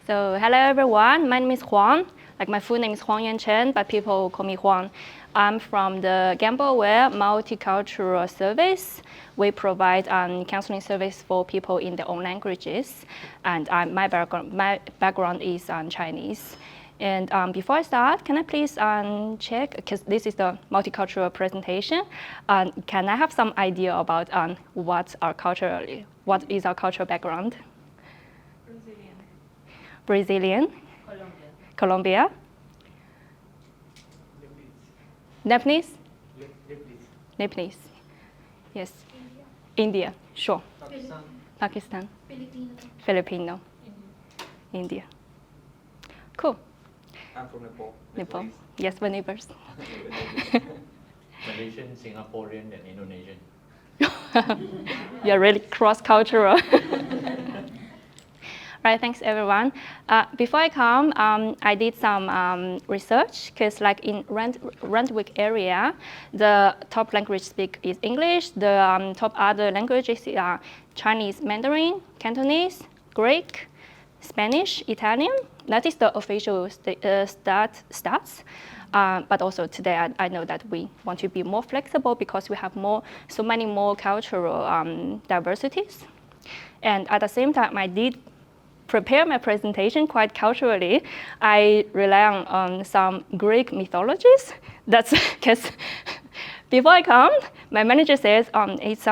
So hello everyone, my name is Huang. Like my full name is Huang Yan Chen, but people call me Huang. I'm from the GambleAware multicultural service. We provide counseling service for people in their own languages, and my background is Chinese. And before I start, can I please check, because this is the multicultural presentation, can I have some idea about what is our cultural background? Brazilian. Colombia. Nepalese? Nepalese. Yes. India. Sure. Pakistan. Filipino. India. Cool. I'm from Nepal. Nepal. Yes, we're neighbors. Malaysian, Singaporean, and Indonesian. You're really cross-cultural. Right, thanks everyone. Before I come, I did some research, because like in Randwick area, the top language speak is English. The top other languages are Chinese, Mandarin, Cantonese, Greek, Spanish, Italian. That is the official stats. But also today, I know that we want to be more flexible because we have so many more cultural diversities. And at the same time, I did prepare my presentation quite culturally. I rely on some Greek mythologies. That's because before I come, my manager says, it's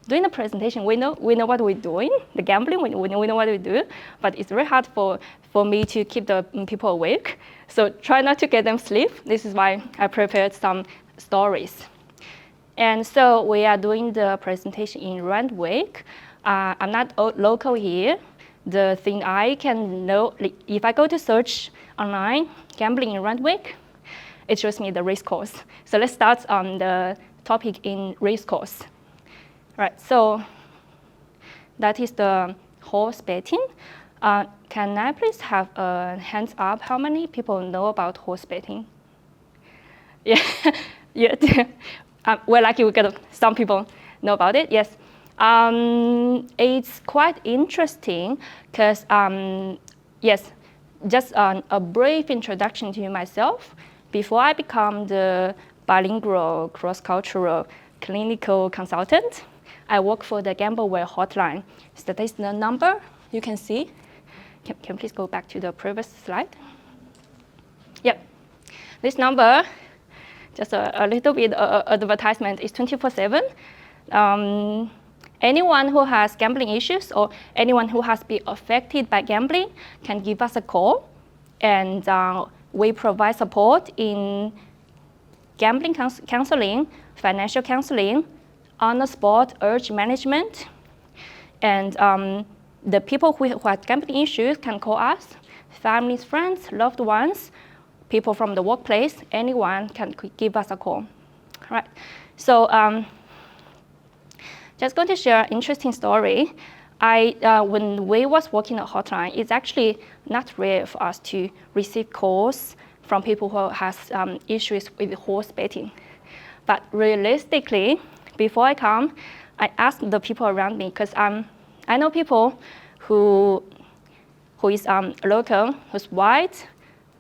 doing the presentation. We know what we're doing, the gambling. We know what we do, but it's very hard for me to keep the people awake. So try not to get them sleep. This is why I prepared some stories. And so we are doing the presentation in Randwick. I'm not local here. The thing I can know, if I go to search online, gambling in Randwick, it shows me the race course. So let's start on the topic in race course. Right, so that is the horse betting. Can I please have a hands up? How many people know about horse betting? Yeah, yeah. We're lucky we got some people know about it, yes. It's quite interesting because, yes, just a brief introduction to myself. Before I become the bilingual, cross-cultural clinical consultant, I work for the GambleAware hotline. So that is the number you can see. Can you please go back to the previous slide? Yep. This number, just a little bit advertisement, is 24/7. Anyone who has gambling issues or anyone who has been affected by gambling can give us a call, and we provide support in gambling counseling, financial counseling, on-the-spot urge management, and the people who have gambling issues can call us, families, friends, loved ones, people from the workplace, anyone can give us a call. All right, so just going to share an interesting story. When we was working at hotline, it's actually not rare for us to receive calls from people who has issues with horse betting. But realistically, before I come, I asked the people around me, because I know people who is local, who's white,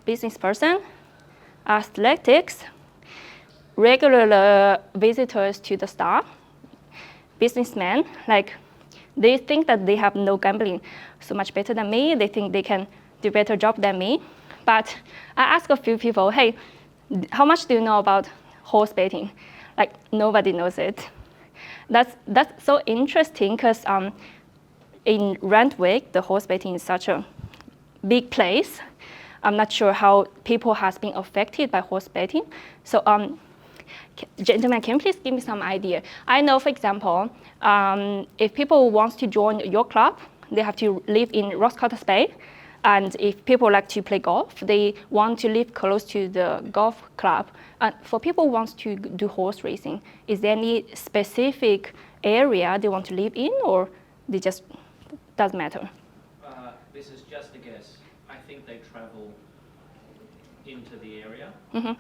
business person, athletics, regular visitors to the star, businessmen, like they think that they have no gambling so much better than me. They think they can do a better job than me. But I asked a few people, hey, how much do you know about horse betting? Like nobody knows it. That's so interesting because in Randwick, the horse betting is such a big place. I'm not sure how people has been affected by horse betting. So gentlemen, can you please give me some idea? I know, for example, if people want to join your club, they have to live in Rosewater Bay. And if people like to play golf, they want to live close to the golf club. For people who want to do horse racing, is there any specific area they want to live in, or they just doesn't matter? This is just a guess. I think they travel into the area. Mm-hmm.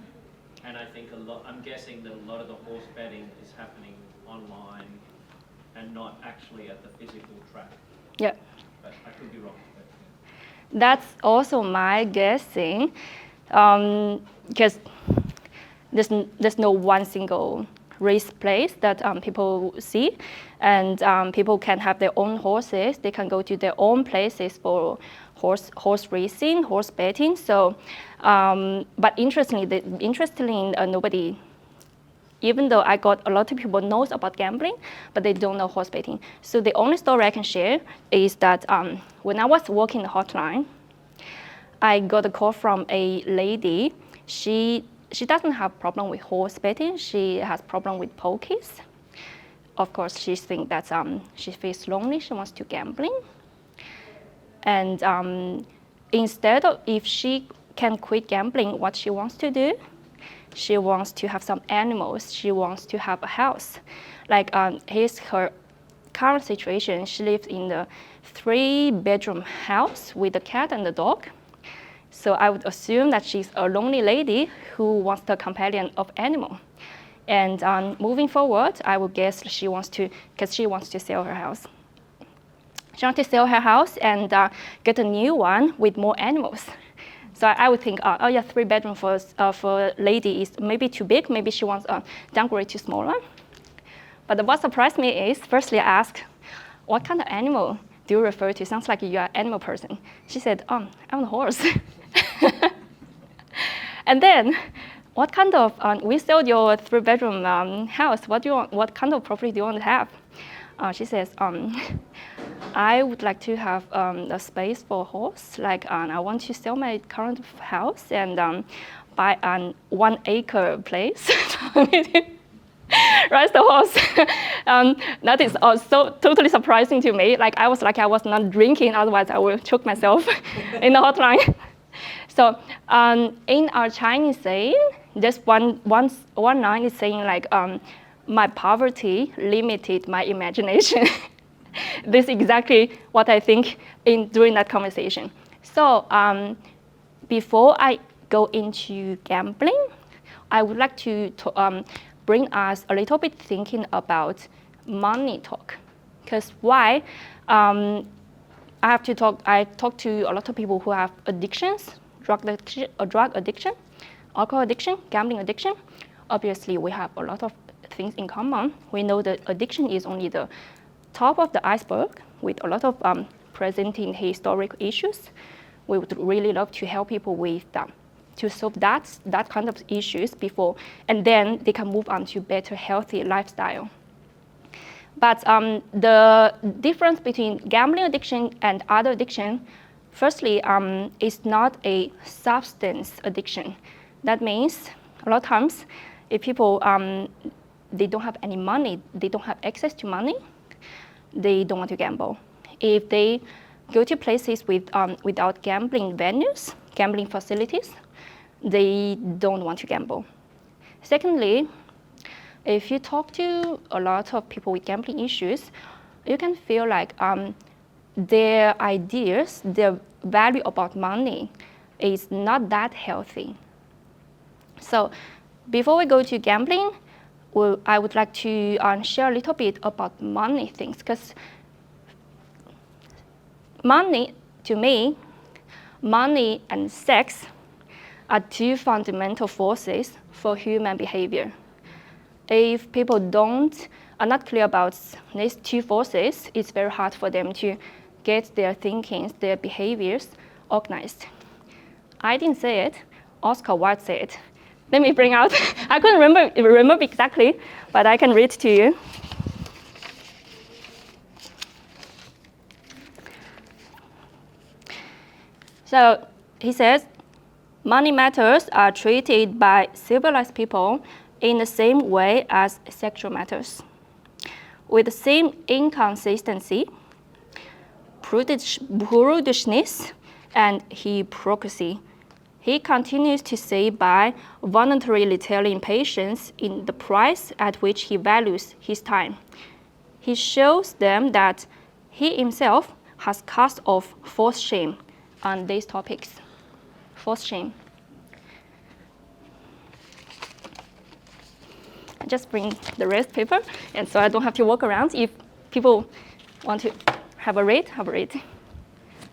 And I think I'm guessing that a lot of the horse betting is happening online and not actually at the physical track. Yeah. But I could be wrong. That's also my guessing, because there's no one single race place that people see, and people can have their own horses. They can go to their own places for horse racing, horse betting. So, but interestingly, nobody. Even though I got a lot of people knows about gambling, but they don't know horse betting. So the only story I can share is that when I was working the hotline, I got a call from a lady. She doesn't have problem with horse betting. She has problem with pokies. Of course, she thinks that she feels lonely. She wants to gambling. And instead of, if she can quit gambling, what she wants to do, she wants to have some animals. She wants to have a house. Like here's her current situation. She lives in a 3-bedroom house with a cat and a dog. So I would assume that she's a lonely lady who wants the companion of animal. And moving forward, I would guess she wants to, because she wants to sell her house. She wants to sell her house and get a new one with more animals. So I would think, oh yeah, 3-bedroom for a lady is maybe too big. Maybe she wants a downgrade to smaller. But what surprised me is, firstly, I asked, what kind of animal do you refer to? Sounds like you're an animal person. She said, I'm a horse. And then, what kind of, we sold your 3-bedroom house. What do you want? What kind of property do you want to have? She says, I would like to have a space for a horse. Like, I want to sell my current house and buy a 1-acre place. Raise the horse. That is also totally surprising to me. Like, I was not drinking, otherwise I would choke myself in the hotline. So in our Chinese saying, just one line is saying like, my poverty limited my imagination. This is exactly what I think during that conversation. So before I go into gambling, I would like to bring us a little bit thinking about money talk. Because why? I talk to a lot of people who have addictions, drug addiction, alcohol addiction, gambling addiction. Obviously, we have a lot of things in common. We know that addiction is only the top of the iceberg with a lot of presenting historic issues. We would really love to help people with them, to solve that kind of issues before, and then they can move on to better, healthy lifestyle. But the difference between gambling addiction and other addiction, firstly, is not a substance addiction. That means a lot of times, if people they don't have any money, they don't have access to money, they don't want to gamble. If they go to places without gambling venues, gambling facilities, they don't want to gamble. Secondly, if you talk to a lot of people with gambling issues, you can feel like their ideas, their value about money is not that healthy. So before we go to gambling, I would like to share a little bit about money things, because money, to me, money and sex are 2 fundamental forces for human behavior. If people are not clear about these 2 forces, it's very hard for them to get their thinkings, their behaviors organized. I didn't say it, Oscar Wilde said it. Let me bring out, I couldn't remember exactly, but I can read to you. So he says, money matters are treated by civilized people in the same way as sexual matters, with the same inconsistency, prudishness, and hypocrisy. He continues to say by voluntarily telling patients in the price at which he values his time. He shows them that he himself has cast off false shame on these topics. False shame. I just bring the rest paper, and so I don't have to walk around. If people want to have a read, have a read. Thank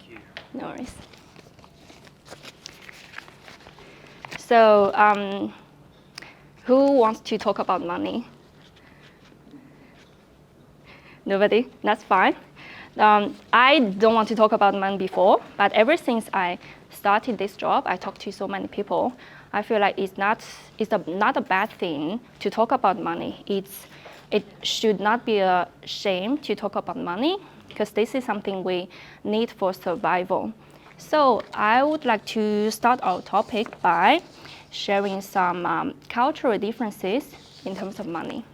you. No worries. So who wants to talk about money? Nobody? That's fine. I don't want to talk about money before, but ever since I started this job, I talked to so many people. I feel like it's not a bad thing to talk about money. It should not be a shame to talk about money, because this is something we need for survival. So I would like to start our topic by sharing some cultural differences in terms of money.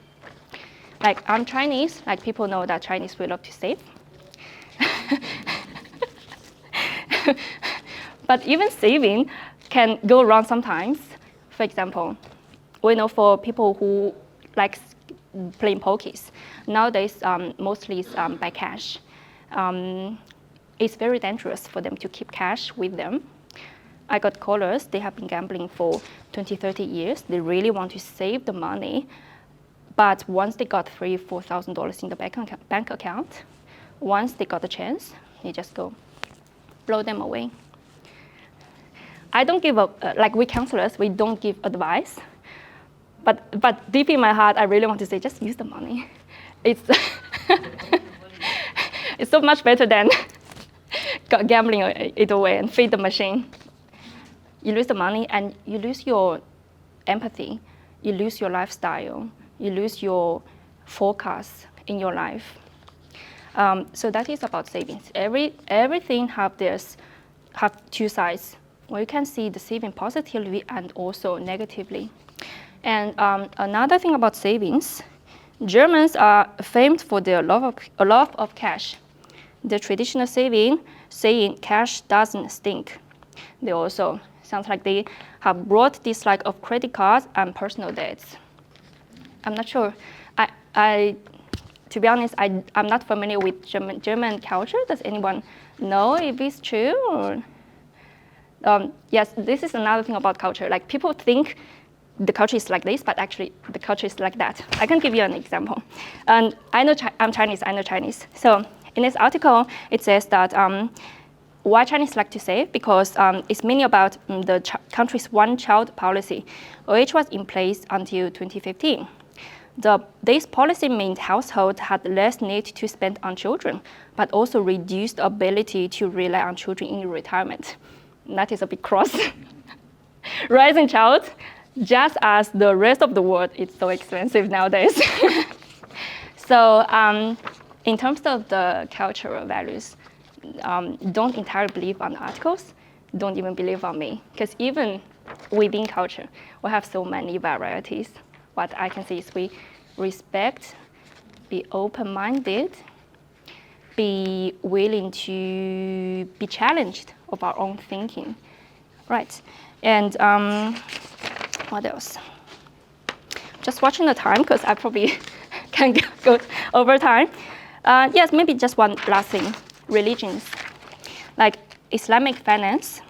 Like, I'm Chinese, like people know that Chinese, we love to save. But even saving can go wrong sometimes. For example, we know for people who like playing pokies, nowadays mostly it's by cash. It's very dangerous for them to keep cash with them. I got callers, they have been gambling for 20, 30 years. They really want to save the money. But once they got $3,000, $4,000 in the bank account, once they got a chance, they just go blow them away. I don't give up, like we counselors, we don't give advice. But deep in my heart, I really want to say, just use the money. It's, it's so much better than gambling it away and feed the machine. You lose the money and you lose your empathy, you lose your lifestyle, you lose your focus in your life. So that is about savings. Everything have two sides. Well, you can see the saving positively and also negatively. And another thing about savings, Germans are famed for their love of cash. The traditional saying, cash doesn't stink. They also sounds like they have broad dislike of credit cards and personal debts. I'm not sure. To be honest, I'm not familiar with German culture. Does anyone know if it's true? Or? Yes, this is another thing about culture. Like people think the culture is like this, but actually the culture is like that. I can give you an example. And I'm Chinese, I know Chinese. So in this article, it says that why Chinese like to save, because it's mainly about the country's one-child policy, which was in place until 2015. This policy meant households had less need to spend on children, but also reduced the ability to rely on children in retirement. That is a big cross. Raising child, just as the rest of the world, it's so expensive nowadays. So in terms of the cultural values, don't entirely believe on articles, don't even believe on me, because even within culture, we have so many varieties. What I can say is we respect, be open-minded, be willing to be challenged of our own thinking, right? And what else? Just watching the time, because I probably can go over time. Yes, maybe just one last thing. Religions, like Islamic finance,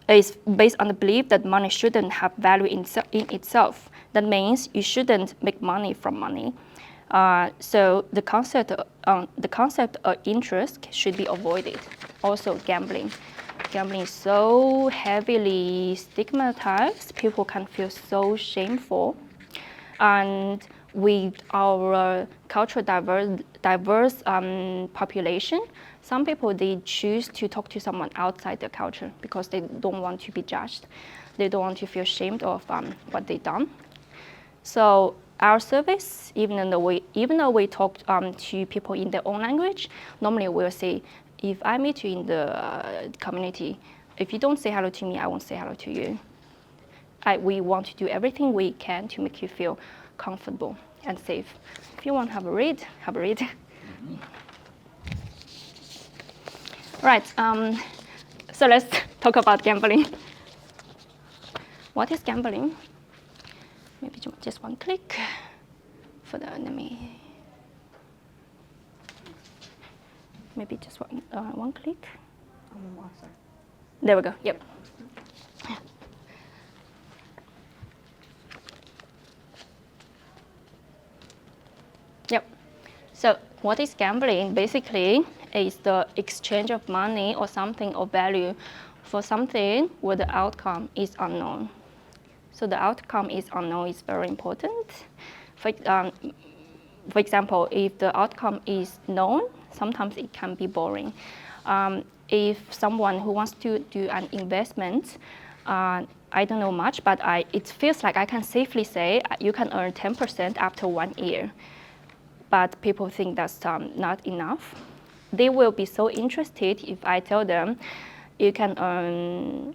is based on the belief that money shouldn't have value in itself. That means you shouldn't make money from money. So the concept of interest should be avoided. Also, gambling. Gambling is so heavily stigmatized. People can feel so shameful. And with our cultural diverse population, some people, they choose to talk to someone outside their culture because they don't want to be judged. They don't want to feel ashamed of what they've done. So our service, even though we talk to people in their own language, normally we'll say, if I meet you in the community, if you don't say hello to me, I won't say hello to you. We want to do everything we can to make you feel comfortable and safe. If you want to have a read, have a read. Mm-hmm. Right, so let's talk about gambling. What is gambling? Maybe just one click for the enemy. Maybe just one click. There we go, yep. Yep. So what is gambling? Basically, is the exchange of money or something of value for something where the outcome is unknown. So the outcome is unknown is very important. For example, if the outcome is known, sometimes it can be boring. If someone who wants to do an investment, I don't know much, but it feels like I can safely say you can earn 10% after 1 year. But people think that's not enough. They will be so interested if I tell them you can earn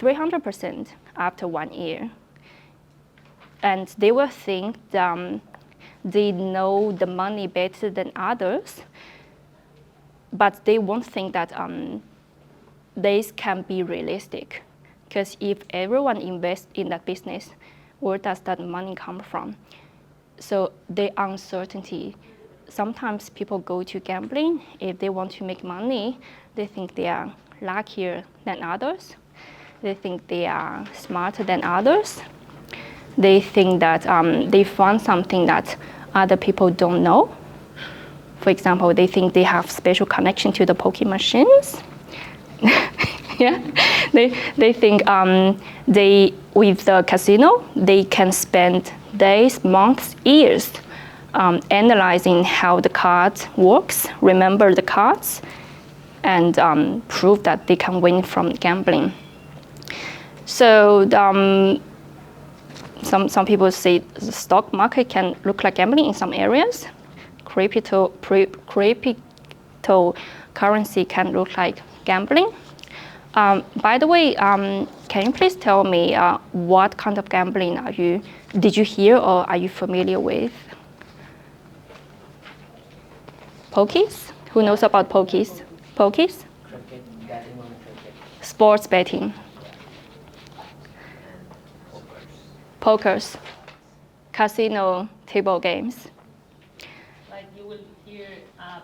300% after 1 year. And they will think they know the money better than others, but they won't think that this can be realistic. Because if everyone invests in that business, where does that money come from? So the uncertainty. Sometimes people go to gambling if they want to make money. They think they are luckier than others. They think they are smarter than others. They think that they found something that other people don't know. For example, they think they have special connection to the poker machines. Yeah, they think with the casino they can spend days, months, years analyzing how the card works, remember the cards, and prove that they can win from gambling. So some people say the stock market can look like gambling in some areas. Cryptocurrency can look like gambling. By the way, can you please tell me what kind of gambling did you hear or are you familiar with? Pokies? Who knows about pokies? Pokies? Cricket, betting on cricket. Sports betting. Pokers. Casino table games. Like you will hear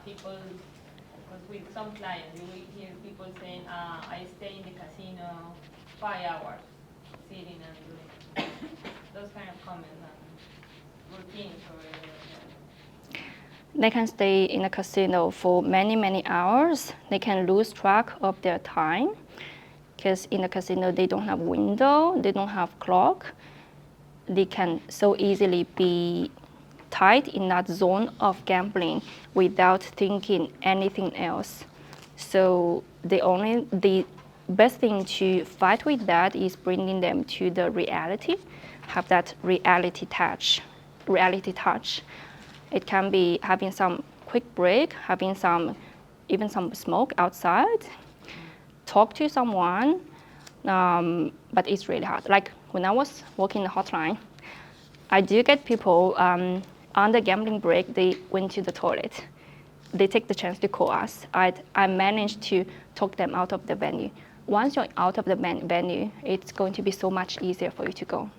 people, because with some clients, you will hear people saying, I stay in the casino 5 hours, sitting and doing those kind of comments and routines. They can stay in a casino for many, many hours. They can lose track of their time because in the casino they don't have window, they don't have clock. They can so easily be tied in that zone of gambling without thinking anything else. So the best thing to fight with that is bringing them to the reality, have that reality touch. It can be having some quick break, having even some smoke outside, talk to someone, but it's really hard. Like when I was working the hotline, I do get people on the gambling break, they went to the toilet. They take the chance to call us. I managed to talk them out of the venue. Once you're out of the venue, it's going to be so much easier for you to go.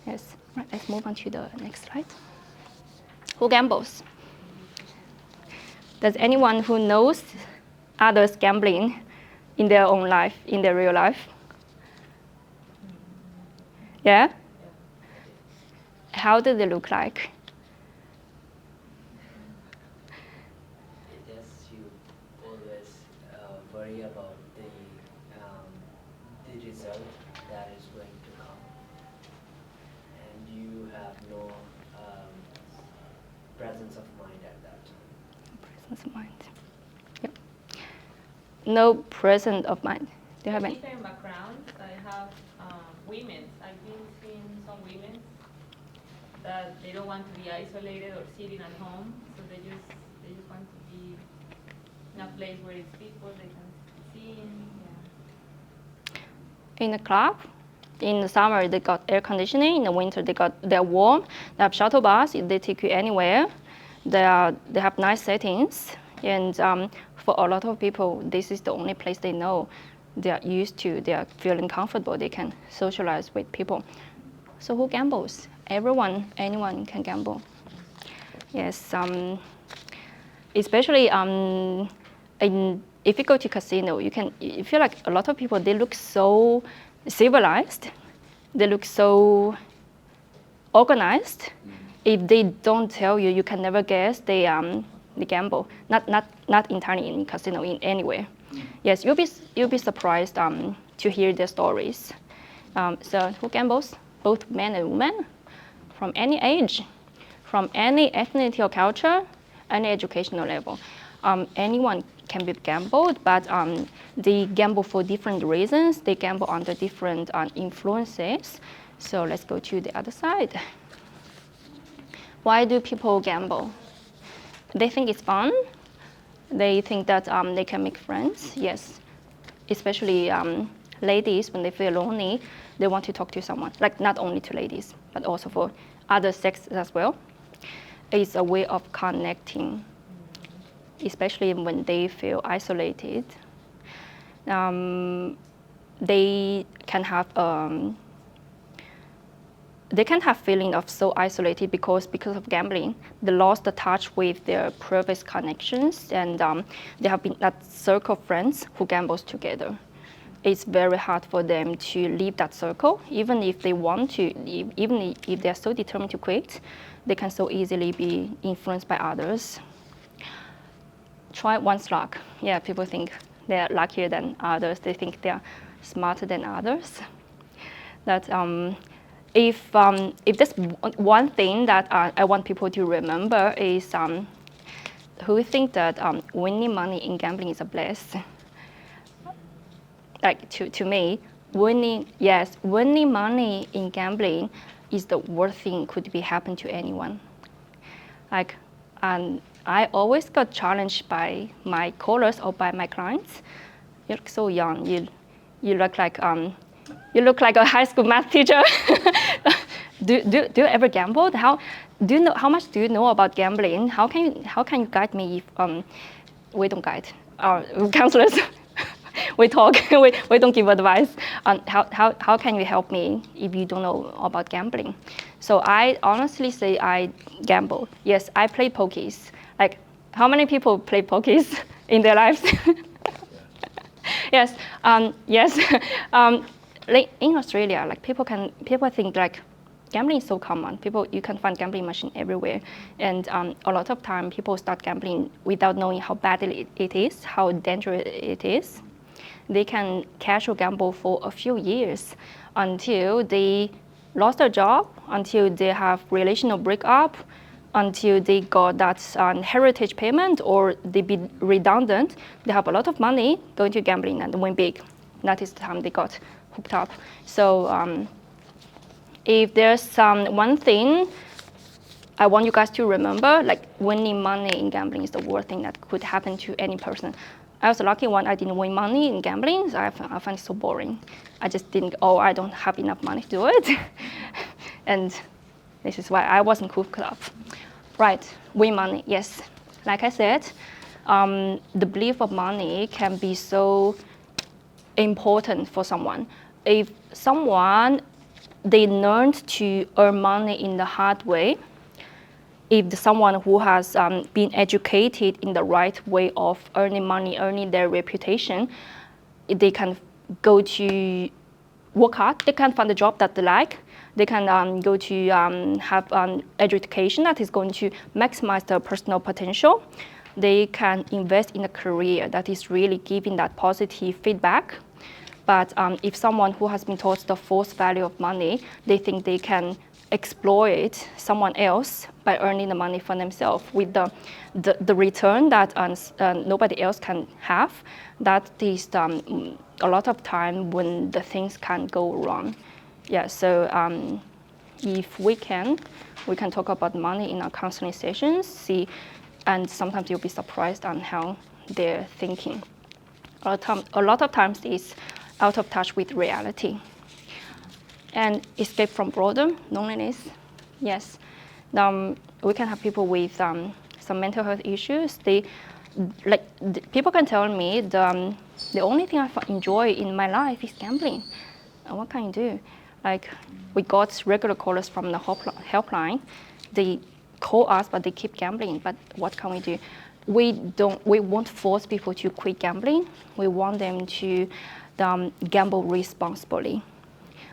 Yes, right, let's move on to the next slide. Who gambles? Does anyone who knows others gambling in their own life, in their real life? Yeah? How do they look like? I guess you always worry about the result that is going to come, and you have no presence of mind at that time. Presence of mind. Yep. No presence of mind. Do you have any? Different backgrounds. I have women. I've been seeing some women that they don't want to be isolated or sitting at home, so they just want to be in a place where it's people they can see. In a club, in the summer they got air conditioning. In the winter they're warm. They have shuttle bus. They take you anywhere. They have nice settings, and for a lot of people, this is the only place they know. They are used to. They are feeling comfortable. They can socialize with people. So who gambles? Anyone can gamble. Yes, especially if you go to casino, you feel like a lot of people, they look so civilized, they look so organized. If they don't tell you, you can never guess they gamble. Not entirely in casino, in anywhere. Yes, you'll be surprised to hear their stories. So who gambles? Both men and women, from any age, from any ethnicity or culture, any educational level. Anyone can be gambled, but they gamble for different reasons. They gamble under different influences. So let's go to the other side. Why do people gamble? They think it's fun. They think that they can make friends, yes. Especially ladies, when they feel lonely, they want to talk to someone. Like not only to ladies, but also for other sexes as well. It's a way of connecting, especially when they feel isolated. They can have feeling of so isolated because of gambling. They lost the touch with their previous connections, and they have been that circle of friends who gambles together. It's very hard for them to leave that circle, even if they want to, even if they're so determined to quit, they can so easily be influenced by others. Try one's luck. Yeah, people think they're luckier than others. They think they're smarter than others. That if there's one thing that I want people to remember is who think that winning money in gambling is a blessing. Like to me, winning money in gambling is the worst thing could be happen to anyone. Like, and I always got challenged by my callers or by my clients. You're so young. You look like a high school math teacher. do you ever gamble? How much do you know about gambling? How can you guide me if we don't guide our counselors? We talk. we don't give advice. How can you help me if you don't know about gambling? So I honestly say I gamble. Yes, I play pokies. Like, how many people play pokies in their lives? Yes. Yes. Like in Australia, like people think like gambling is so common. You can find gambling machine everywhere, and a lot of time people start gambling without knowing how bad it is, how dangerous it is. They can casual gamble for a few years until they lost their job, until they have relational breakup, until they got that heritage payment, or they be redundant. They have a lot of money going to gambling and win big. That is the time they got hooked up. So if there's one thing I want you guys to remember, like winning money in gambling is the worst thing that could happen to any person. I was a lucky one. I didn't win money in gambling. So I find it so boring. I just didn't. I don't have enough money to do it, and this is why I wasn't hooked up. Right, win money. Yes, like I said, the belief of money can be so important for someone. If they learned to earn money in the hard way, if someone who has been educated in the right way of earning money, earning their reputation, they can go to work hard. They can find a job that they like. They can go to have education that is going to maximize their personal potential. They can invest in a career that is really giving that positive feedback. But if someone who has been taught the false value of money, they think they can exploit someone else by earning the money for themselves with the return that nobody else can have. That is a lot of time when the things can go wrong. Yeah, so if we can talk about money in our counseling sessions, and sometimes you'll be surprised on how they're thinking. A lot of times it's out of touch with reality. And escape from boredom, loneliness, yes. We can have people with some mental health issues. People can tell me the only thing I enjoy in my life is gambling. What can you do? Like, we got regular callers from the helpline. They call us, but they keep gambling. But what can we do? We won't force people to quit gambling. We want them to gamble responsibly.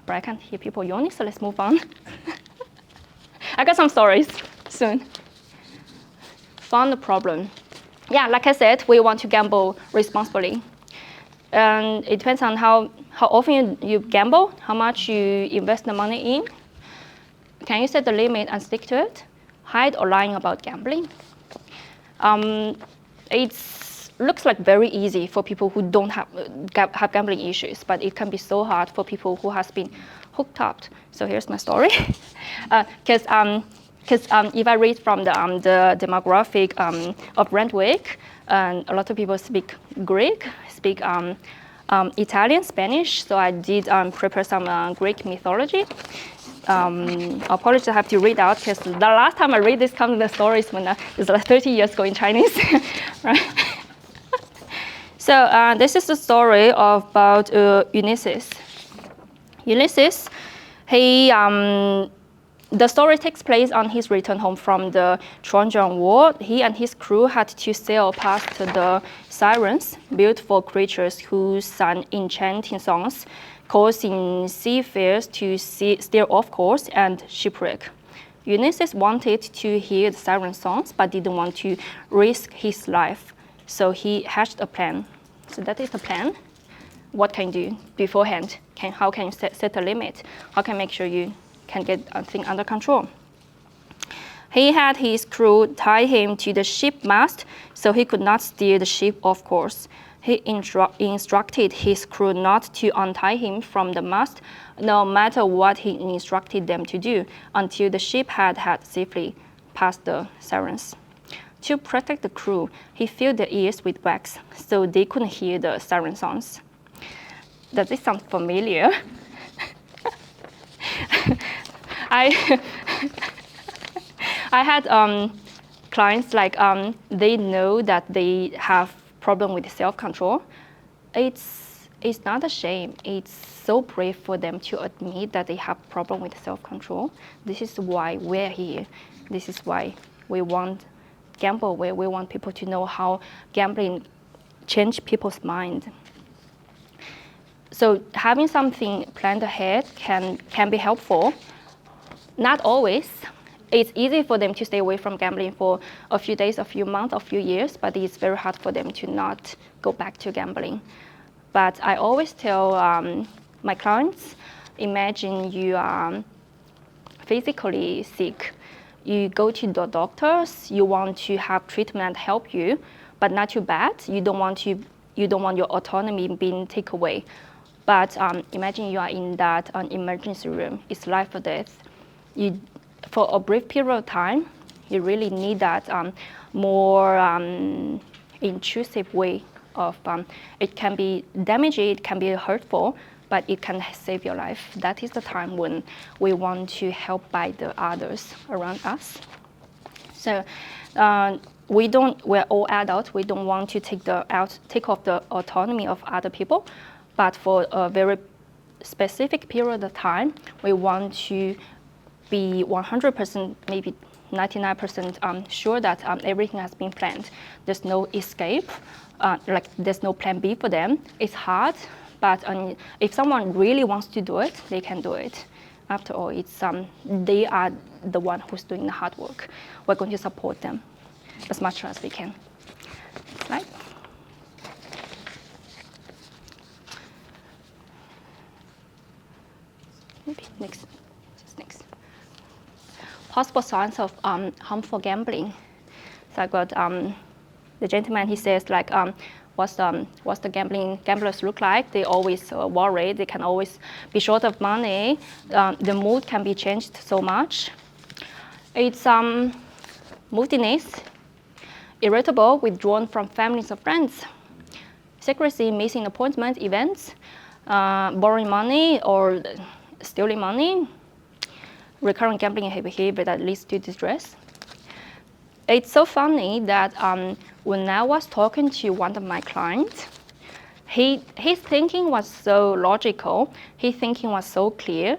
But I can't hear people yawning, so let's move on. I got some stories soon. Found the problem. Yeah, like I said, we want to gamble responsibly. And it depends on how how often you gamble, how much you invest the money in. Can you set the limit and stick to it? Hide or lying about gambling. It looks like very easy for people who don't have gambling issues, but it can be so hard for people who has been hooked up. So here's my story. Because if I read from the demographic of Randwick, a lot of people speak Greek, speak Italian, Spanish. So I did prepare some Greek mythology. Apologies, I have to read out because the last time I read this kind of stories when it's like 30 years ago in Chinese, right? So this is the story about Ulysses. Ulysses, the story takes place on his return home from the Trojan War. He and his crew had to sail past the sirens, beautiful creatures who sang enchanting songs, causing seafarers to steer off course and shipwreck. Ulysses wanted to hear the siren songs, but didn't want to risk his life. So he hatched a plan. So that is the plan. What can you do beforehand? How can you set a limit? How can you make sure you can get a thing under control? He had his crew tie him to the ship mast so he could not steer the ship off course. He instructed his crew not to untie him from the mast, no matter what he instructed them to do, until the ship had safely passed the sirens. To protect the crew, he filled their ears with wax so they couldn't hear the siren songs. Does this sound familiar? I had clients like they know that they have problem with self-control. It's not a shame. It's so brave for them to admit that they have problem with self-control. This is why we're here. This is why we want GambleAware. We want people to know how gambling change people's mind. So having something planned ahead can be helpful. Not always. It's easy for them to stay away from gambling for a few days, a few months, a few years, but it's very hard for them to not go back to gambling. But I always tell my clients, imagine you are physically sick. You go to the doctors, you want to have treatment help you, but not too bad. You don't want your autonomy being taken away. But imagine you are in that emergency room. It's life or death. For a brief period of time, you really need that more intrusive way of, it can be damaging, it can be hurtful, but it can save your life. That is the time when we want to help by the others around us. So we're all adults, we don't want to take off the autonomy of other people, but for a very specific period of time, we want to be 100%, maybe 99% sure that everything has been planned. There's no escape, like there's no plan B for them. It's hard, but if someone really wants to do it, they can do it. After all, they are the one who's doing the hard work. We're going to support them as much as we can. Next slide. Maybe next. Possible signs of harmful gambling. So I got the gentleman. He says like, what's the gamblers look like? They always worry. They can always be short of money. The mood can be changed so much. It's moodiness, irritable, withdrawn from families or friends, secrecy, missing appointment, events, borrowing money or stealing money. Recurrent gambling behavior that leads to distress. It's so funny that when I was talking to one of my clients, his thinking was so logical, his thinking was so clear.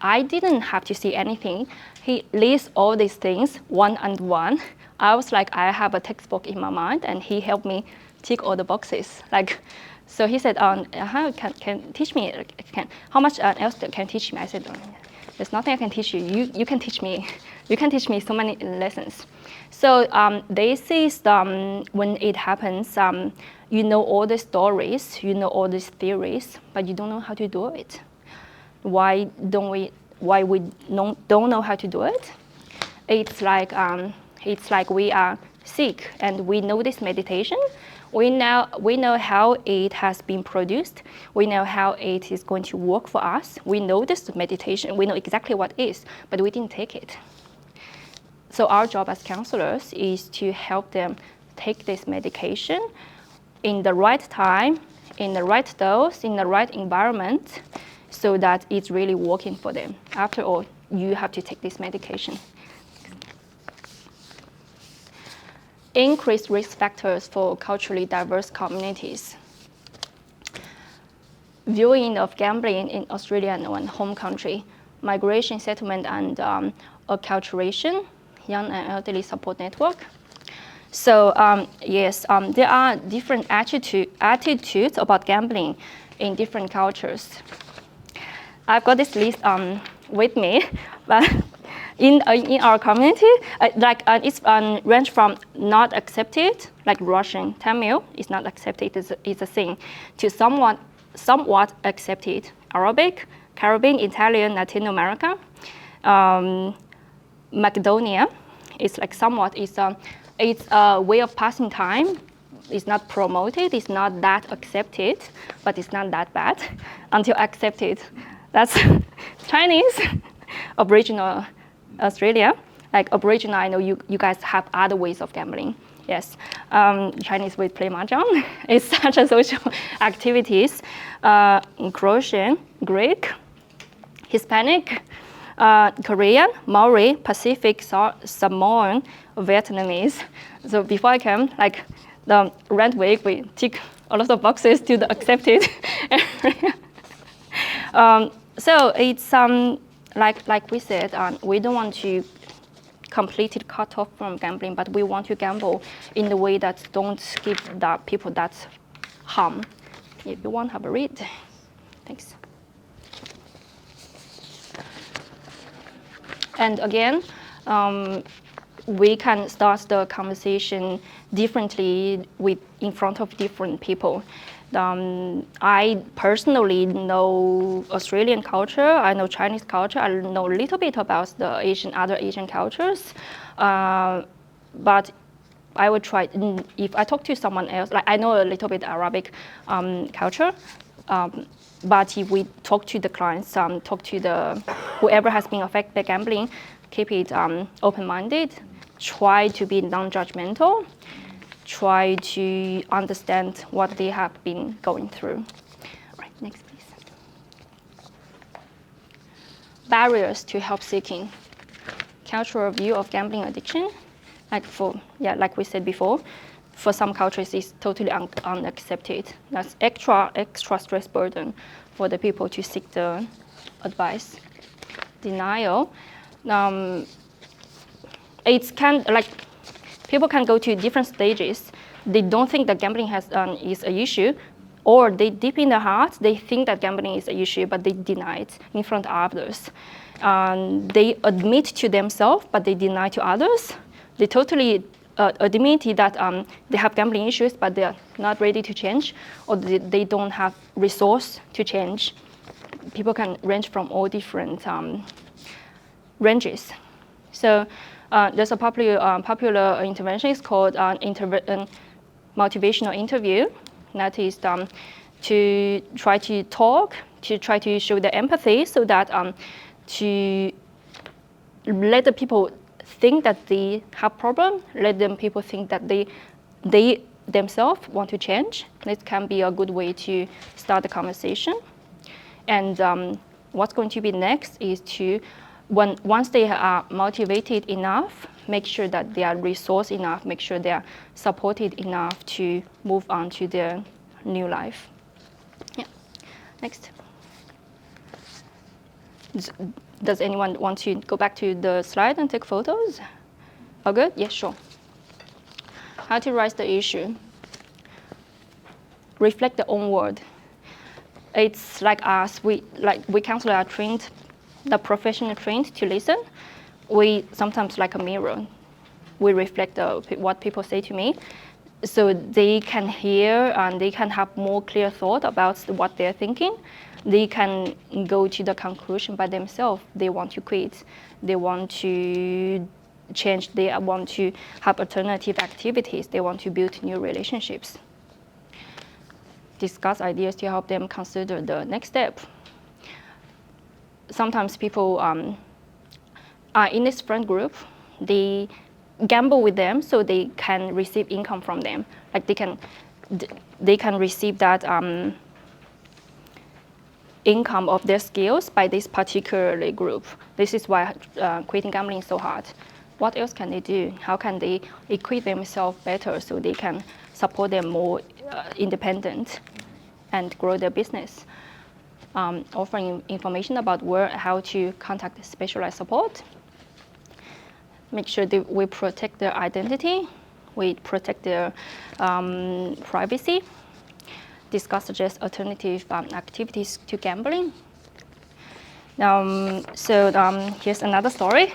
I didn't have to see anything. He lists all these things one and one. I was like, I have a textbook in my mind, and he helped me tick all the boxes. Like, so he said, can teach me, how much else can teach me? I said, there's nothing I can teach you. You can teach me. You can teach me so many lessons. So this is when it happens. you know all the stories, you know all these theories, but you don't know how to do it. Why we don't know how to do it? It's like we are sick and we know this meditation. We know how it has been produced. We know how it is going to work for us. We know this meditation. We know exactly what it is, but we didn't take it. So our job as counselors is to help them take this medication in the right time, in the right dose, in the right environment, so that it's really working for them. After all, you have to take this medication. Increased risk factors for culturally diverse communities. Viewing of gambling in Australia and home country, migration, settlement, and acculturation, young and elderly support network. So yes, there are different attitudes about gambling in different cultures. I've got this list with me, but in our community, it's range from not accepted, like Russian, Tamil is not accepted, is a thing, to somewhat accepted, Arabic, Caribbean, Italian, Latin America. Macedonia is like somewhat, it's a way of passing time. It's not promoted, it's not that accepted, but it's not that bad until accepted. That's Chinese, Aboriginal Australia. Like Aboriginal, I know you guys have other ways of gambling. Yes, Chinese would play mahjong. It's such a social activities. Croatian, Greek, Hispanic, Korean, Maori, Pacific, Samoan, Vietnamese. So before I came, like the Rent Week, we tick a lot of boxes to the accepted area. So it's like we said, we don't want to completely cut off from gambling, but we want to gamble in the way that don't give the people that harm. If you want, have a read. Thanks. And again, we can start the conversation differently in front of different people. I personally know Australian culture, I know Chinese culture, I know a little bit about the other Asian cultures, but I would try, if I talk to someone else, like I know a little bit Arabic culture, but if we talk to the clients, talk to whoever has been affected by gambling, keep it open-minded, try to be non-judgmental, try to understand what they have been going through. All right, next please. Barriers to help seeking. Cultural view of gambling addiction. Like we said before, for some cultures it's totally unaccepted. That's extra stress burden for the people to seek the advice. Denial. People can go to different stages. They don't think that gambling is an issue, or they deep in their heart, they think that gambling is an issue, but they deny it in front of others. They admit to themselves, but they deny to others. They totally admit that they have gambling issues, but they are not ready to change, or they don't have resource to change. People can range from all different ranges. So there's a popular intervention. It's called motivational interview. That is to try to talk, to try to show the empathy, so that to let the people think that they have problem, let them people think that they themselves want to change. This can be a good way to start the conversation. And what's going to be next is to, once they are motivated enough, make sure that they are resourced enough, make sure they are supported enough to move on to their new life. Yeah, next. Does anyone want to go back to the slide and take photos? All good? Yes, sure. How to raise the issue. Reflect the own word. It's like us, we counselors are trained, the professional trained to listen. We sometimes like a mirror. We reflect what people say to me. so they can hear and they can have more clear thought about what they're thinking. They can go to the conclusion by themselves. They want to quit. They want to change. They want to have alternative activities. They want to build new relationships. Discuss ideas to help them consider the next step. Sometimes people are in this friend group. They gamble with them so they can receive income from them. Like they can receive that income of their skills by this particular group. This is why quitting gambling is so hard. What else can they do? How can they equip themselves better so they can support them more independent and grow their business? Offering information about how to contact specialized support. Make sure that we protect their identity. We protect their privacy. Discuss, suggest alternative activities to gambling. Here's another story.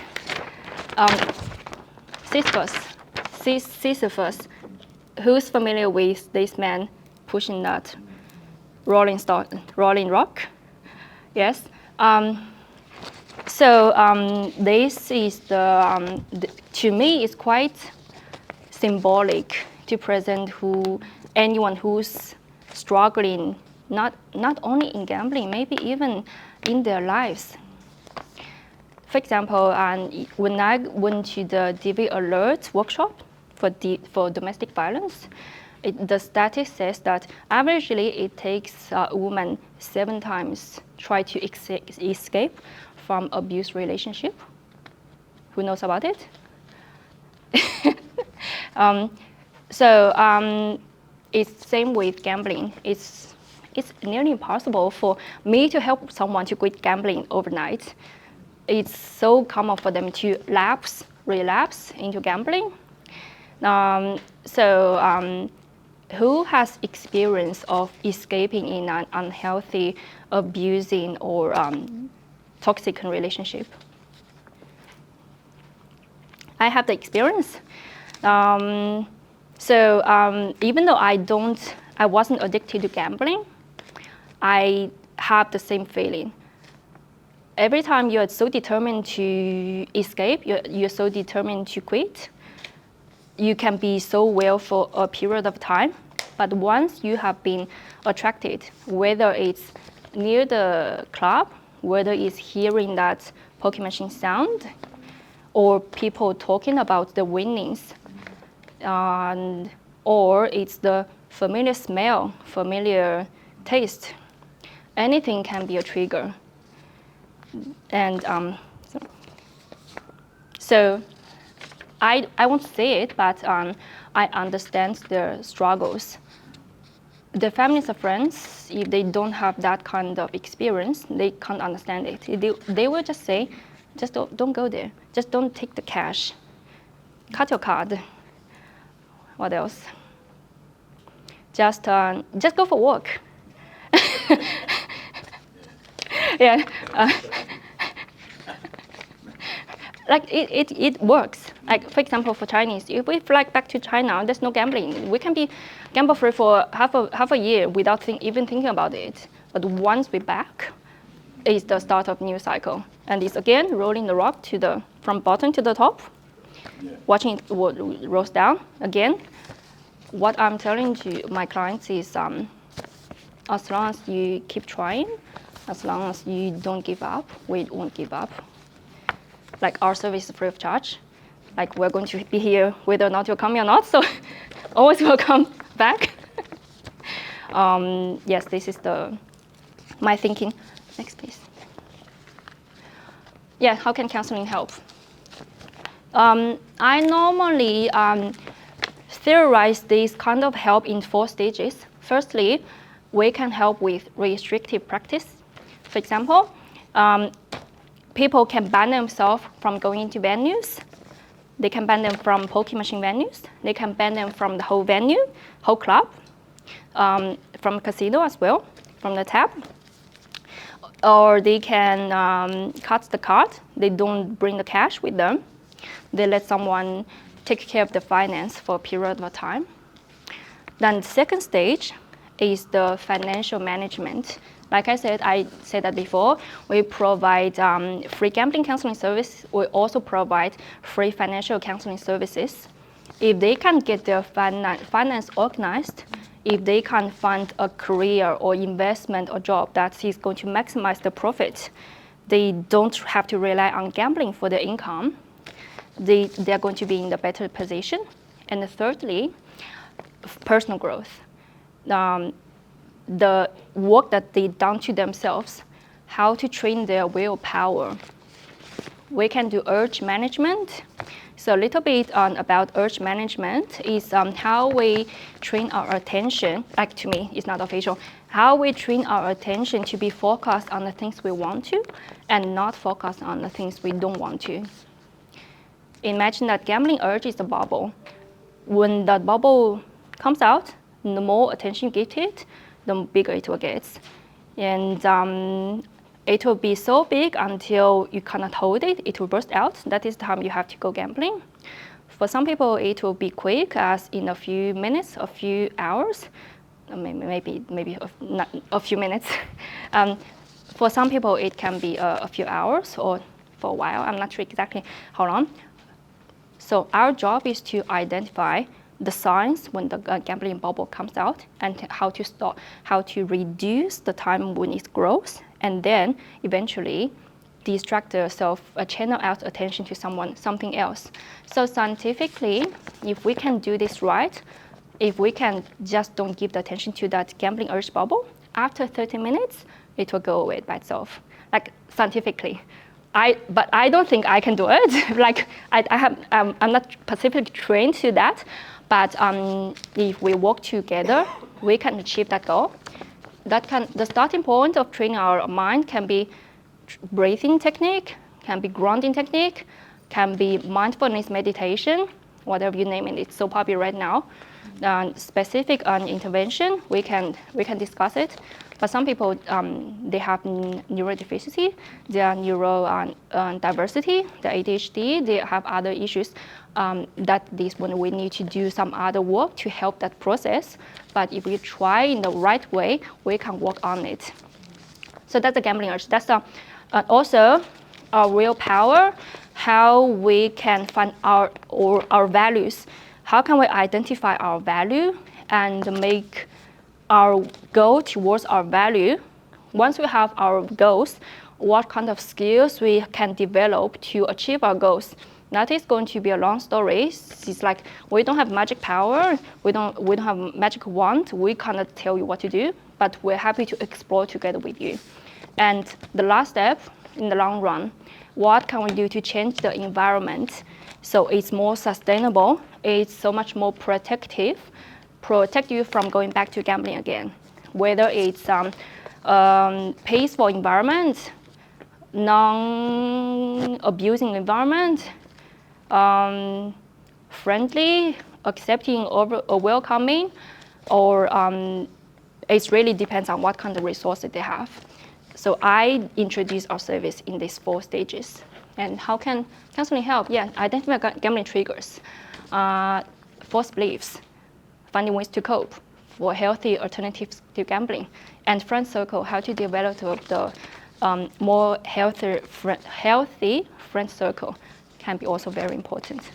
Sisyphus, who's familiar with this man pushing that rolling rock? Yes. This is to me, it's quite symbolic to present anyone who's struggling, not only in gambling, maybe even in their lives. For example, when I went to the DV Alert workshop for domestic violence, the statistic says that averagely it takes a woman 7 times try to escape from abuse relationship. Who knows about it? It's same with gambling. It's nearly impossible for me to help someone to quit gambling overnight. It's so common for them to relapse into gambling. Who has experience of escaping in an unhealthy, abusing, or toxic relationship? I have the experience. Even though I wasn't addicted to gambling, I have the same feeling. Every time you're so determined to escape, you're so determined to quit, you can be so well for a period of time. But once you have been attracted, whether it's near the club, whether it's hearing that poker machine sound, or people talking about the winnings, or it's the familiar smell, familiar taste, anything can be a trigger. And I won't say it, but I understand their struggles. The families and friends, if they don't have that kind of experience, they can't understand it. They will just say, just don't go there. Just don't take the cash. Cut your card. What else? Just go for a walk. Yeah. Like it works. Like for example, for Chinese, if we fly back to China, there's no gambling. We can be gamble free for half a year without even thinking about it. But once we're back, it's the start of new cycle, and it's again rolling the rock from bottom to the top, watching it rolls down again. What I'm telling to my clients is, as long as you keep trying, as long as you don't give up, we won't give up. Like our service is free of charge. Like we're going to be here whether or not you're coming or not, so always welcome back. Yes, this is my thinking. Next, please. Yeah, how can counseling help? I normally theorize this kind of help in 4 stages. Firstly, we can help with restrictive practice. For example, people can ban themselves from going into venues. They can ban them from poker machine venues. They can ban them from the whole venue, whole club, from casino as well, from the tab. Or they can cut the card. They don't bring the cash with them. They let someone take care of the finance for a period of time. Then the second stage is the financial management. Like I said that before, we provide free gambling counseling service. We also provide free financial counseling services. If they can get their finance organized, if they can find a career or investment or job that is going to maximize the profit, they don't have to rely on gambling for their income. They're going to be in a better position. And thirdly, personal growth. The work that they've done to themselves, how to train their willpower. We can do urge management. So a little bit about urge management is how we train our attention, like to me, it's not official, how we train our attention to be focused on the things we want to and not focus on the things we don't want to. Imagine that gambling urge is a bubble. When that bubble comes out, the more attention you give to it, the bigger it will get. And it will be so big until you cannot hold it, it will burst out. That is the time you have to go gambling. For some people, it will be quick, as in a few minutes, a few hours, maybe not a few minutes. For some people, it can be a few hours or for a while. I'm not sure exactly how long. So our job is to identify the signs when the gambling bubble comes out and how to stop, how to reduce the time when it grows, and then eventually distract yourself, channel out attention to something else. So scientifically, if we can do this right, if we can just don't give the attention to that gambling urge bubble, after 30 minutes, it will go away by itself, like scientifically. But I don't think I can do it. Like I'm not specifically trained to that. But if we work together, we can achieve that goal. The starting point of training our mind can be breathing technique, can be grounding technique, can be mindfulness meditation, whatever you name it. It's so popular right now. Specific intervention, we can discuss it. But some people, they have neurodeficiency, they are neurodiversity, the ADHD, they have other issues that this one we need to do some other work to help that process. But if we try in the right way, we can work on it. So that's the gambling urge. That's also our willpower, how we can find our values. How can we identify our value and make our goal towards our value? Once we have our goals, what kind of skills we can develop to achieve our goals? That is going to be a long story. It's like we don't have magic power, we don't have magic wand, we cannot tell you what to do, but we're happy to explore together with you. And the last step, in the long run, what can we do to change the environment so it's more sustainable, it's so much more protect you from going back to gambling again. Whether it's peaceful environment, non-abusing environment, friendly, accepting, or welcoming, or it really depends on what kind of resources they have. So I introduce our service in these 4 stages. And how can counseling help? Yeah, identify gambling triggers, false beliefs, finding ways to cope for healthy alternatives to gambling, and friend circle, how to develop the more healthy friend circle can be also very important.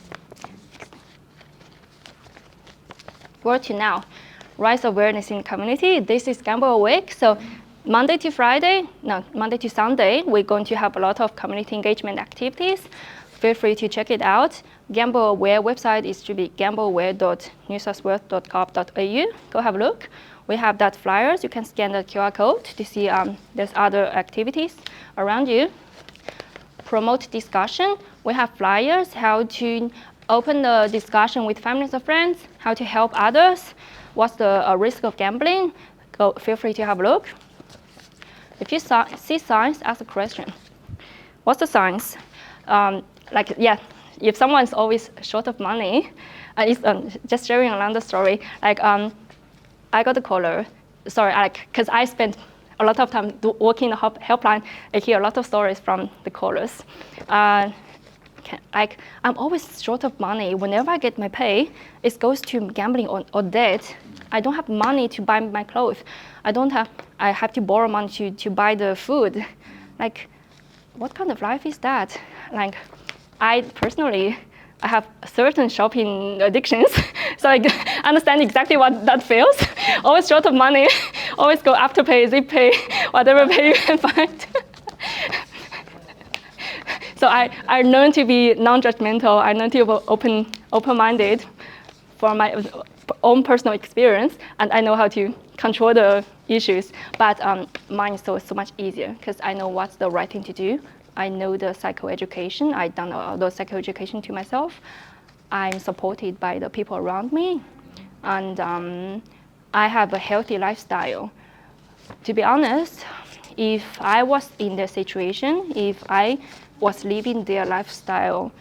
Word to now, raise awareness in community. This is GambleAware. So Monday to Sunday, we're going to have a lot of community engagement activities. Feel free to check it out. GambleAware website is to be gambleaware.newsouthwales.gov.au. Go have a look. We have that flyers. You can scan the QR code to see there's other activities around you. Promote discussion. We have flyers, how to open the discussion with families and friends, how to help others, what's the risk of gambling. Feel free to have a look. If you see signs, ask a question. What's the signs? If someone's always short of money, it's just sharing another story. Like I got a caller. Sorry, because I spent a lot of time working in the helpline. I hear a lot of stories from the callers. Can I'm always short of money. Whenever I get my pay, it goes to gambling or debt. I don't have money to buy my clothes. I have to borrow money to buy the food. Like, what kind of life is that? Like, I have certain shopping addictions, so I understand exactly what that feels. Always short of money, always go Afterpay, ZipPay, whatever pay you can find. So I learned to be non-judgmental. I learned to be open-minded for my own personal experience, and I know how to control the issues. But mine is so much easier because I know what's the right thing to do. I know the psychoeducation. I've done all the psychoeducation to myself. I'm supported by the people around me, and I have a healthy lifestyle. To be honest, if I was in their situation, if I was living their lifestyle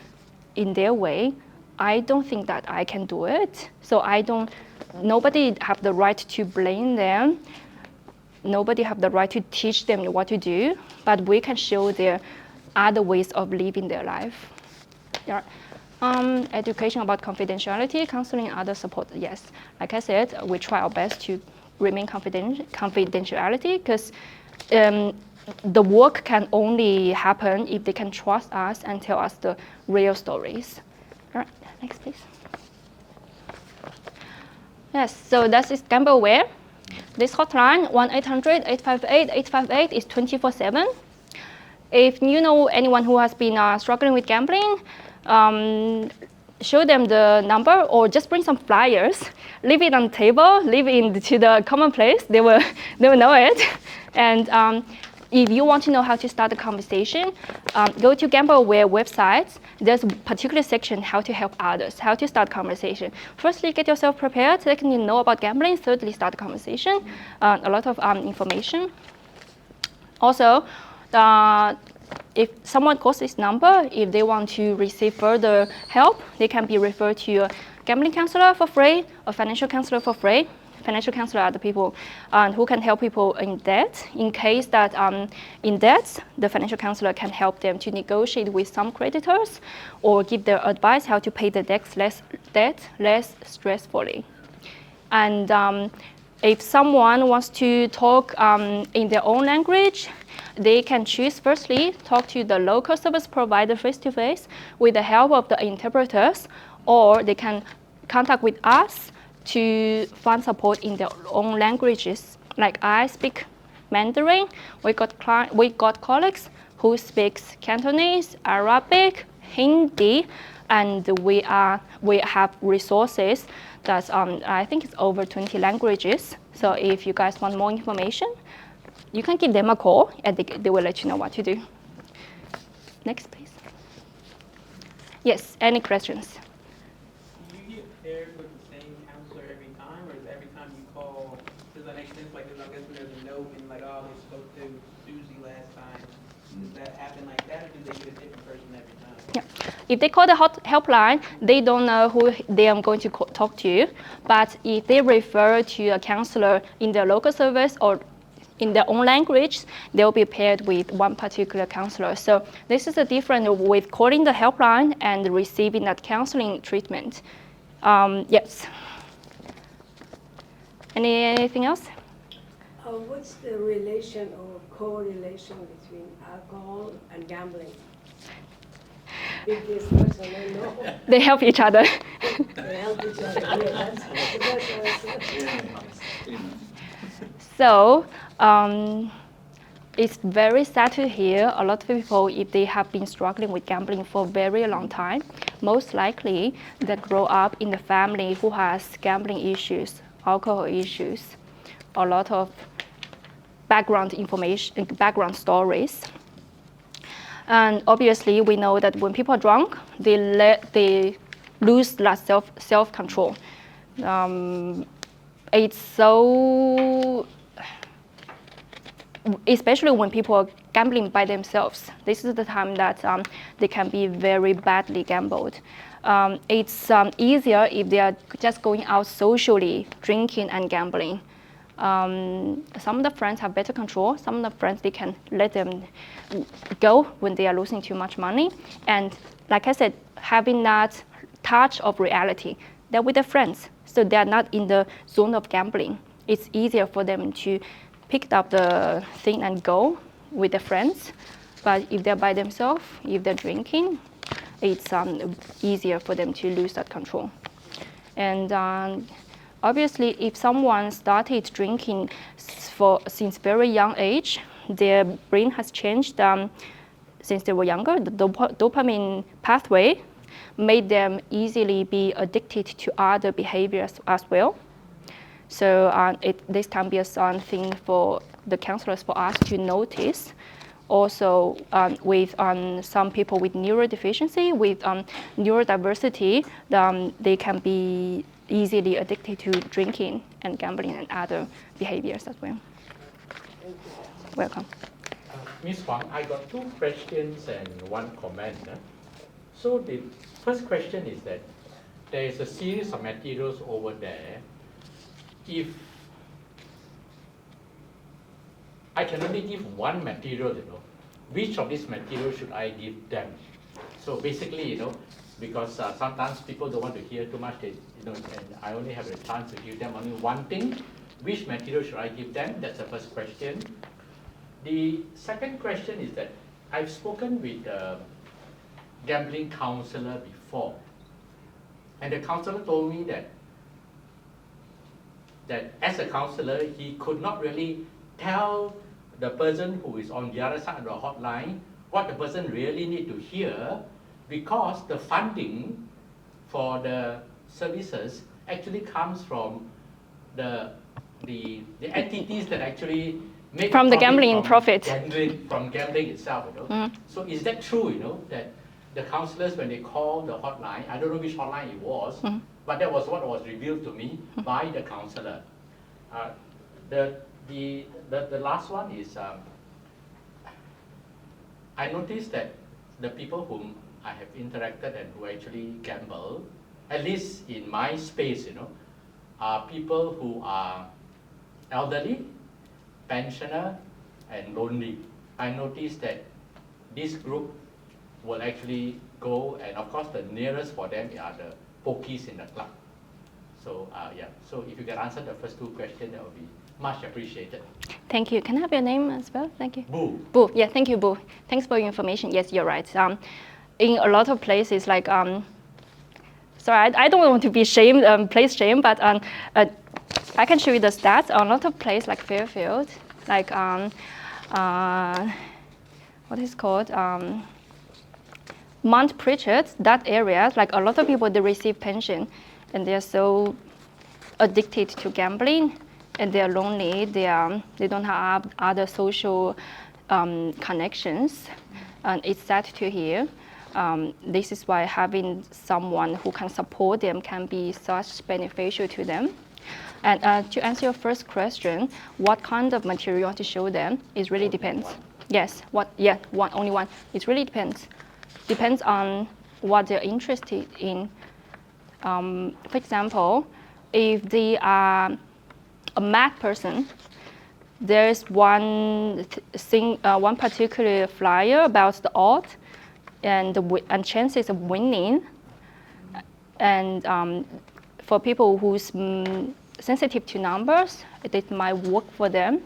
in their way, I don't think that I can do it. So nobody have the right to blame them. Nobody have the right to teach them what to do, but we can show their other ways of living their life. Yeah. Education about confidentiality, counseling, other support, yes. Like I said, we try our best to remain confidentiality because the work can only happen if they can trust us and tell us the real stories. All right, next please. Yes, so that is GambleAware. This hotline, 1-800-858-858 is 24/7. If you know anyone who has been struggling with gambling, show them the number or just bring some flyers, leave it on the table, leave it into the common place, they will know it. And if you want to know how to start a conversation, go to GambleAware website. There's a particular section how to help others, how to start conversation. Firstly, get yourself prepared. Secondly, know about gambling. Thirdly, start a conversation. A lot of information. Also, if someone calls this number, if they want to receive further help, they can be referred to a gambling counselor for free, a financial counselor for free. Financial counselor are the people who can help people in debt. In case that in debt, the financial counselor can help them to negotiate with some creditors or give their advice how to pay the debt less stressfully. And if someone wants to talk in their own language, they can choose firstly talk to the local service provider face-to-face with the help of the interpreters, or they can contact with us to find support in their own languages. Like I speak Mandarin, we got colleagues who speaks Cantonese, Arabic, Hindi, and we have resources that's I think it's over 20 languages. So if you guys want more information, you can give them a call and they will let you know what to do. Next, please. Yes, any questions? Do you get paired with the same counselor every time, or is every time you call, does that make sense? Like, I guess when there's a note and like, oh, they spoke to Susie last time, does that happen like that, or do they get a different person every time? Yeah. If they call the helpline, they don't know who they are going to talk to. But if they refer to a counselor in their local service or in their own language, they'll be paired with one particular counselor. So this is the difference with calling the helpline and receiving that counseling treatment. Yes. Anything else? What's the relation or correlation between alcohol and gambling? Biggest question I know. They help each other. They help each other. Yeah, So it's very sad to hear a lot of people, if they have been struggling with gambling for a very long time, most likely they grow up in a family who has gambling issues, alcohol issues, a lot of background information, background stories. And obviously, we know that when people are drunk, they lose that self-control. It's so, especially when people are gambling by themselves. This is the time that they can be very badly gambled. It's easier if they are just going out socially, drinking and gambling. Some of the friends have better control. Some of the friends, they can let them go when they are losing too much money. And like I said, having that touch of reality, they're with their friends, so they're not in the zone of gambling. It's easier for them to pick up the thing and go with their friends. But if they're by themselves, if they're drinking, it's easier for them to lose that control. And obviously, if someone started drinking since very young age, their brain has changed since they were younger. The dopamine pathway made them easily be addicted to other behaviors as well. So this can be a thing for the counselors, for us to notice. Also, with some people with neurodeficiency, with neurodiversity, they can be easily addicted to drinking and gambling and other behaviors as well. Welcome. Ms. Huang, I got 2 questions and 1 comment. So the first question is that there is a series of materials over there. If I can only give 1 material, which of these materials should I give them? So basically, because sometimes people don't want to hear too much, and I only have a chance to give them only 1 thing. Which material should I give them? That's the first question. The second question is that I've spoken with a gambling counselor before, and the counselor told me that as a counselor, he could not really tell the person who is on the other side of the hotline what the person really need to hear, because the funding for the services actually comes from the entities that actually make From the gambling profit. From gambling itself, So is that true, that the counselors, when they call the hotline, I don't know which hotline it was, but that was what was revealed to me by the counselor. The last one is, I noticed that the people whom I have interacted and who actually gamble, at least in my space, are people who are elderly, pensioner, and lonely. I noticed that this group will actually go, and of course the nearest for them are the pokies in the club. So so if you can answer the first 2 questions, that would be much appreciated. Thank you. Can I have your name as well? Thank you. Boo. Boo. Yeah, thank you, Boo. Thanks for your information. Yes, you're right. In a lot of places, like, sorry, I don't want to be place shame, but I can show you the stats. A lot of places like Fairfield, like, what is it called? Mount Pritchard, that area, like a lot of people, they receive pension, and they're so addicted to gambling, and they're lonely. They don't have other social connections, and it's sad to hear. This is why having someone who can support them can be such beneficial to them. And to answer your first question, what kind of material you want to show them, it really depends. Yes, only one. It really depends. Depends on what they're interested in. For example, if they are a math person, there's one particular flyer about the odds and chances of winning. And for people who's sensitive to numbers, it might work for them.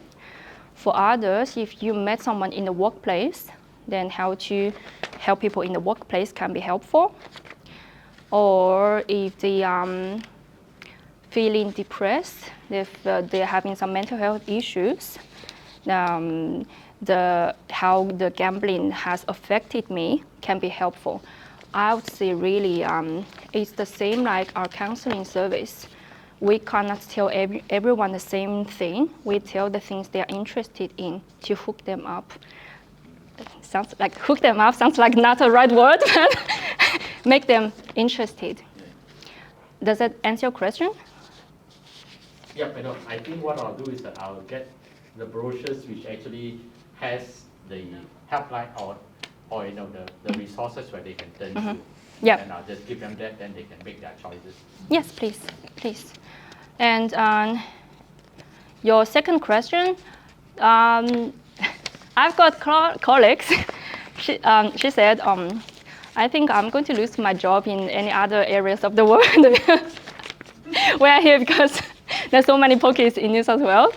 For others, if you met someone in the workplace, then how to help people in the workplace can be helpful. Or if they feeling depressed, if they're having some mental health issues, how the gambling has affected me can be helpful. I would say really it's the same like our counseling service. We cannot tell everyone the same thing. We tell the things they are interested in to hook them up. Sounds like hook them up sounds like not a right word, but make them interested. Does that answer your question? Yep, I think what I'll do is that I'll get the brochures which actually has the helpline or the resources where they can turn to. Yeah. And I'll just give them that, then they can make their choices. Yes, please. And Your second question, I've got colleagues. She said, I think I'm going to lose my job in any other areas of the world. We're here because there's so many pockets in New South Wales.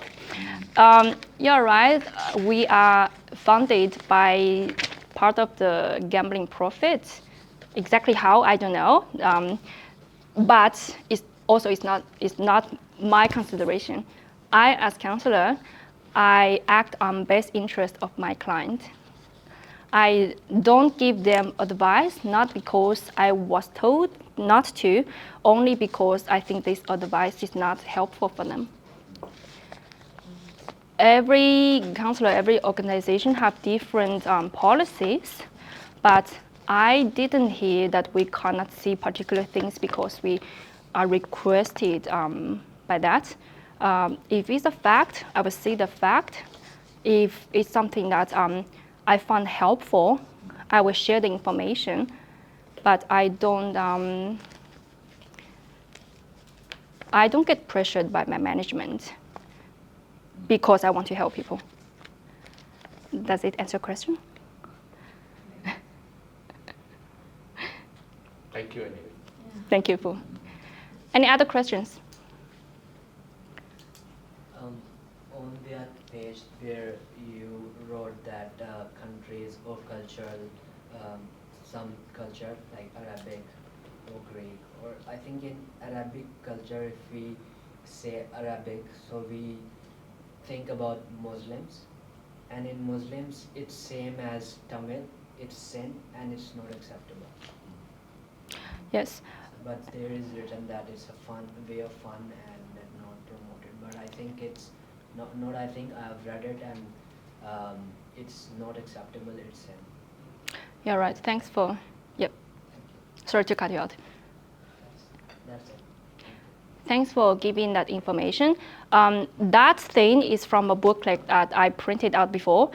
You're right. We are funded by part of the gambling profits. Exactly how, I don't know. But it's not my consideration. I, as counselor, I act on best interest of my client. I don't give them advice, not because I was told not to, only because I think this advice is not helpful for them. Every counselor, every organization have different policies, but I didn't hear that we cannot see particular things because we are requested by that. If it's a fact, I will see the fact. If it's something that I found helpful, I will share the information, but I don't get pressured by my management because I want to help people. Does it answer your question? Thank you anyway. Thank you, Fu. Any other questions? On that page where you wrote that countries of cultural, some culture like Arabic or Greek, or I think in Arabic culture, if we say Arabic, so we think about Muslims, and in Muslims it's same as Tamil, it's sin and it's not acceptable. Yes. But there is written that it's a fun way of fun and not promoted. But I think it's not I think I've read it and it's not acceptable, it's sin. You're right. Thanks for, yep. Sorry to cut you out. That's it. Thanks for giving that information. That thing is from a booklet that I printed out before.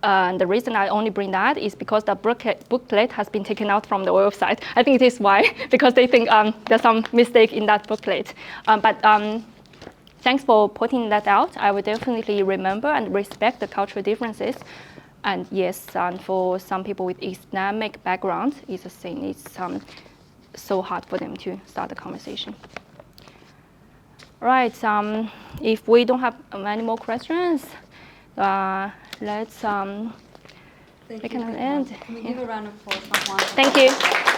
The reason I only bring that is because the booklet has been taken out from the website. I think it is why, because they think there's some mistake in that booklet. But thanks for pointing that out. I will definitely remember and respect the cultural differences. And yes, for some people with Islamic background, it's a thing. It's so hard for them to start the conversation. Right. If we don't have any more questions, let's make an end. Can we give a round of applause for Juan? Thank you.